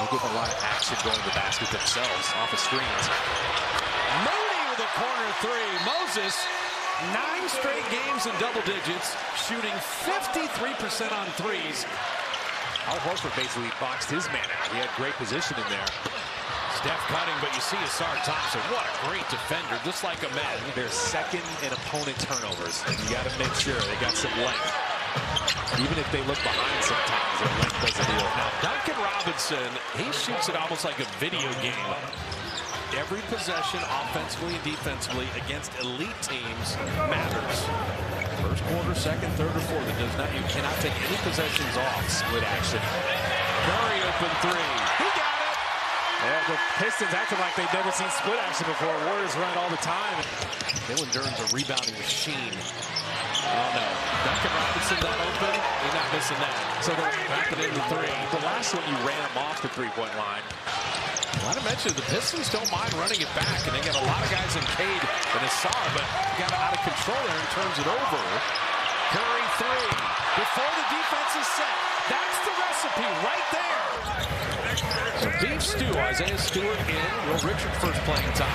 They'll get a lot of action going to the basket themselves off of screens. Mooney with a corner three. Moses, 9 straight games in double digits, shooting 53% on threes. Al Horford basically boxed his man out. He had great position in there. Steph cutting, but you see Asserts Thompson. What a great defender, just like a man. They're second in opponent turnovers. You got to make sure they got some length. Even if they look behind sometimes, their length doesn't do it. Now, Duncan Robinson, he shoots it almost like a video game. Every possession, offensively and defensively, against elite teams matters. First quarter, second, third, or fourth. You cannot take any possessions off. Split action. Curry open three. He got it. Yeah, the Pistons acting like they've never seen split action before. Warriors run it all the time. Dylan Duren's a rebounding machine. Oh no. Duncan Robinson that open. He's not missing that. So they're back it into three. The last one you ran him off the three-point line. Well, I mentioned the Pistons don't mind running it back, and they got a lot of guys in Cade and Assar, but got out of control there and turns it over. Curry three. Before the defense is set. That's the recipe right there. So beef stew. Isaiah Stewart in. Will Richard first playing time.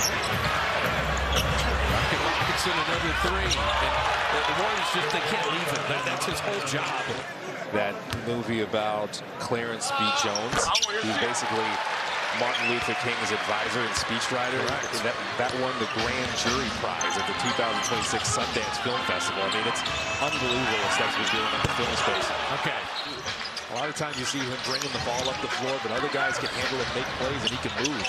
Duncan Robinson another three. And the Warriors just, they can't leave it. That's his whole job. That movie about Clarence B. Jones, he's basically Martin Luther King's advisor and speechwriter. That won the grand jury prize at the 2026 Sundance Film Festival. I mean, it's unbelievable what Steph's been doing in the film space. Okay. A lot of times you see him bringing the ball up the floor, but other guys can handle it, make plays, and he can move.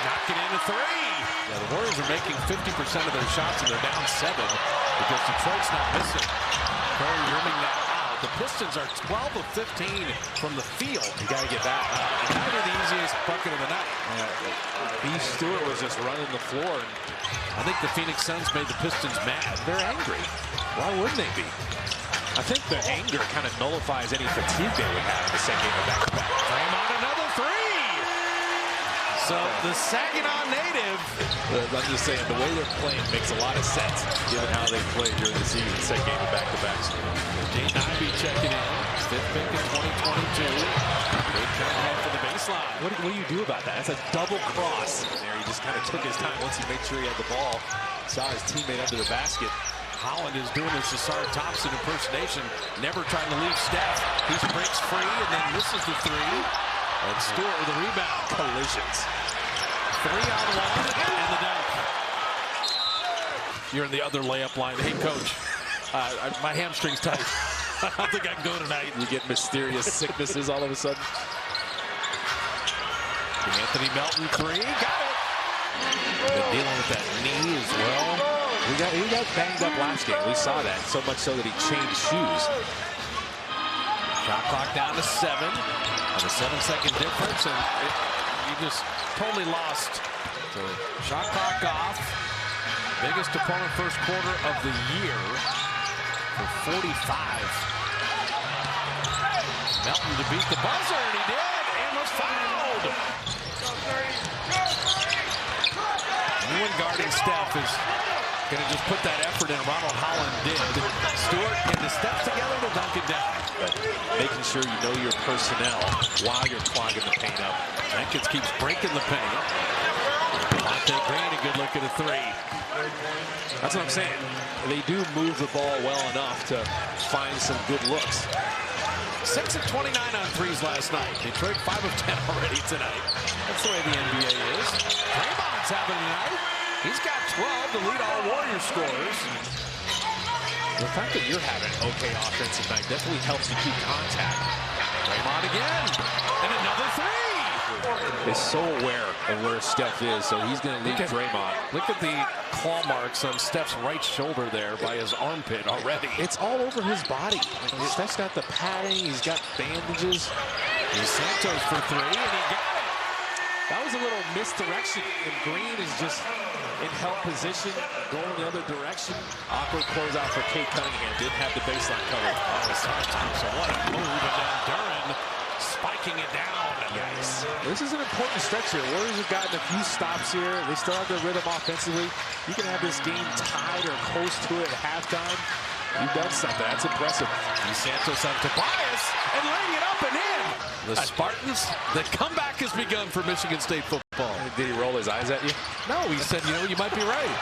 Knocking in a three. Yeah, the Warriors are making 50% of their shots, and they're down 7 because Detroit's not missing. Curry rimming that out. The Pistons are 12 of 15 from the field. You got to get that. Kind of the easiest bucket of the night. Beef Stewart was just running the floor. I think the Phoenix Suns made the Pistons mad. They're angry. Why wouldn't they be? I think the anger kind of nullifies any fatigue they would have in the second game of back-to-back. Draymond another three. So the Saginaw native. I'm just saying, the way they're playing makes a lot of sense, given how they played during the season. Second game of back-to-backs. Jay Nybee checking in. Fifth pick in 2022. Big count for the baseline. What do you do about that? That's a double cross. There, he just kind of took his time once he made sure he had the ball. Saw his teammate under the basket. Holland is doing this Asar Thompson impersonation, never trying to leave Steph. He breaks free and then misses the three. And Stewart with the rebound. Collisions. 3 on 1 and the dunk. You're in the other layup line. Hey, coach, my hamstring's tight. I don't think I can go tonight. You get mysterious sicknesses all of a sudden. Anthony Melton three. Got it. Been dealing with that knee as well. He got banged up last game. We saw that. So much so that he changed shoes. Shot clock down to 7. And a 7-second difference. And you just totally lost. So shot clock off. Biggest opponent first quarter of the year for 45. Melton to beat the buzzer, and he did, and was fouled. Anyone guarding Steph is going to just put that effort in. Ronald Holland did. Stewart getting the steps together to dunk it down. But making sure you know your personnel while you're clogging the paint up. Jenkins keeps breaking the paint. Monte Green, a good look at a three. That's what I'm saying. They do move the ball well enough to find some good looks. 6 of 29 on threes last night. Detroit 5 of 10 already tonight. That's the way the NBA is. Draymond's having a night. He's got 12 to lead all Warriors scorers. The fact that you're having an okay offensive night definitely helps you keep contact. Draymond again. And another three. Is so aware of where Steph is, so he's going to lead Draymond. Look at the claw marks on Steph's right shoulder there by his armpit already. It's all over his body. Steph's got the padding. He's got bandages. Here's Santos for three, and he got it. That was a little misdirection, and Green is just in help position, going the other direction. Awkward closeout for Kate Cunningham. Didn't have the baseline covered. Oh, Asar Thompson, what a move, and then Duren spiking it down. Yes. This is an important stretch here. Warriors have gotten a few stops here. They still have their rhythm offensively. You can have this game tied or close to it at halftime. You've done something. That's impressive. Santos on Tobias and laying it up and in. The Spartans, the comeback has begun for Michigan State football. Did he roll his eyes at you? No, he said, you know, you might be right.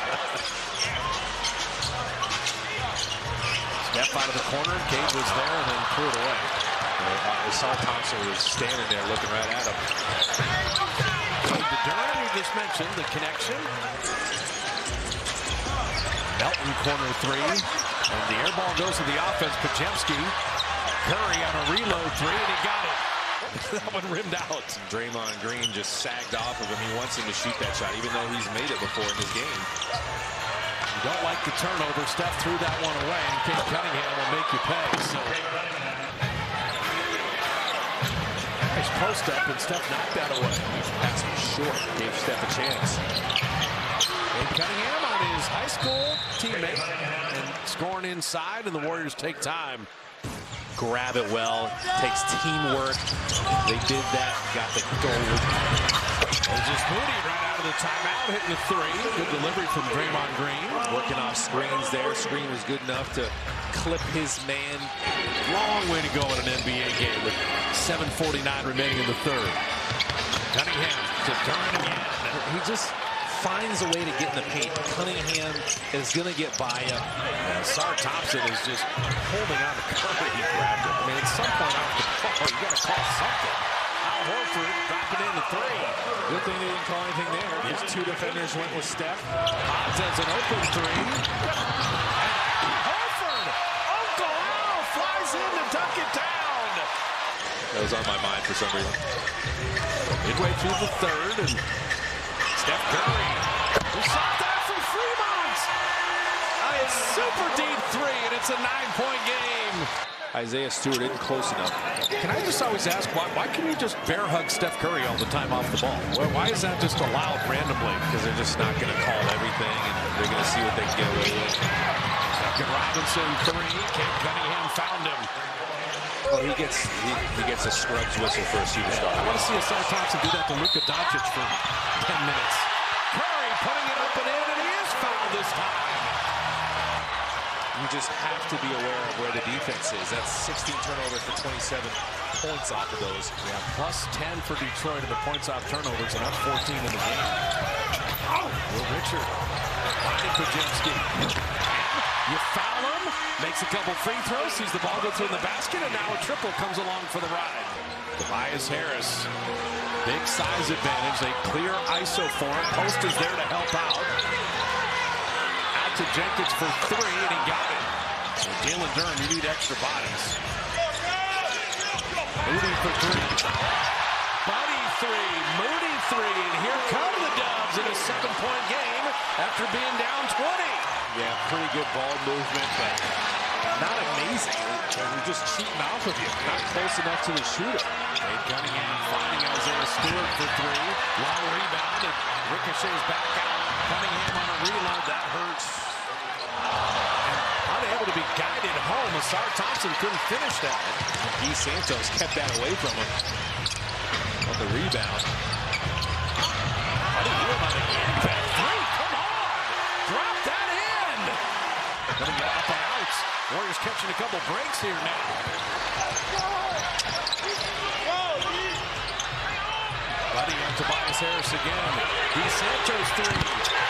Step out of the corner. Cade was there and then threw it away. Asserts Thompson was standing there looking right at him. The Durham you just mentioned, the connection. Melton corner three. And the air ball goes to the offense. Pajemski. Curry on a reload three, and he got it. That one rimmed out. Draymond Green just sagged off of him. He wants him to shoot that shot, even though he's made it before in this game. You don't like the turnover. Steph threw that one away, and King Cunningham will make you pay. So nice post up, and Steph knocked that away. Pass was short. Gave Steph a chance. And Cunningham on his high school teammate and scoring inside, and the Warriors take time. Grab it well. Takes teamwork. They did that. Got the goal. There's just Moody right out of the timeout, hitting the three. Good delivery from Draymond Green. Working off screens there. Screen was good enough to clip his man. Long way to go in an NBA game with 7:49 remaining in the third. Cunningham to Durham again. He just finds a way to get in the paint. Cunningham is going to get by him. Asserts Thompson is just holding on to Curry. He grabbed it. I mean, at some point off the ball, you got to call something. Al Horford dropping in the three. Good thing they didn't call anything there. His two defenders went with Steph. Hodge has an open three. And Horford, Uncle Al flies in to dunk it down. That was on my mind for some reason. Midway through the third, and Steph Curry, who shot that from Fremont. A super deep three, and it's a 9-point game. Isaiah Stewart isn't close enough. Can I just always ask, why can you just bear hug Steph Curry all the time off the ball? Why is that just allowed randomly? Because they're just not going to call everything, and they're going to see what they can get away with. Duncan Robinson, three. Cade Cunningham found him. Well, he gets a scrubs whistle for a superstar. I want to see Asserts Thompson do that to Luka Doncic for 10 minutes. Curry putting it up and in, and he is fouled this time. You just have to be aware of where the defense is. That's 16 turnovers for 27 points off of those. Yeah, plus 10 for Detroit in the points off turnovers and up 14 in the game. Will Richard finding Pajemski. You foul him, makes a couple free throws, sees the ball go through the basket, and now a triple comes along for the ride. Tobias Harris, big size advantage. They clear ISO for him. Post is there to help out. Out to Jenkins for three, and he got it. So Jalen Durham, you need extra bodies. Moody for three. Buddy three, Moody three, and here come the Dubs in a 7-point game after being down 20. Yeah, pretty good ball movement, but not amazing. You're just cheating off of you. Not close enough to the shooter. Cade Cunningham finding Isaiah Stewart for three. Long rebound, and ricochets back out. Cunningham on a reload. That hurts. And unable to be guided home. Asserts Thompson couldn't finish that. Santos kept that away from him on the rebound. How do you about again? Back three. Come on. Drop that in. Gonna get up and out. Warriors catching a couple breaks here now. Buddy on Tobias Harris again. Santos three.